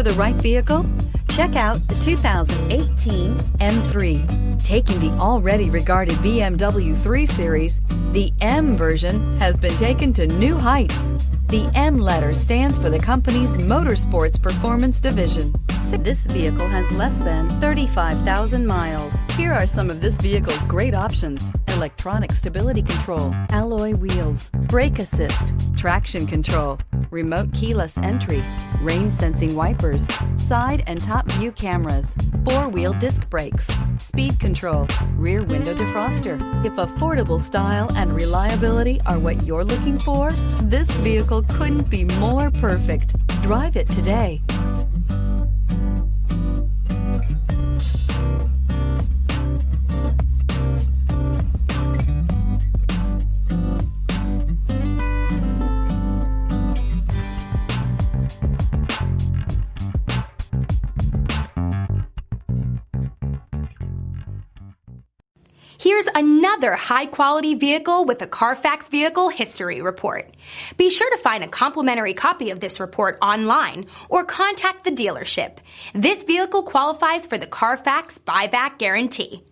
for the right vehicle? Check out the 2018 M3. Taking the already regarded BMW 3 Series, the M version has been taken to new heights. The M letter stands for the company's Motorsports Performance Division. This vehicle has less than 35,000 miles. Here are some of this vehicle's great options: electronic stability control, alloy wheels, brake assist, traction control, remote keyless entry, rain sensing wipers, side and top view cameras, four-wheel disc brakes, speed control, rear window defroster. If affordable style and reliability are what you're looking for, this vehicle couldn't be more perfect. Drive it today. Here's another high-quality vehicle with a Carfax Vehicle History Report. Be sure to find a complimentary copy of this report online or contact the dealership. This vehicle qualifies for the Carfax Buyback Guarantee.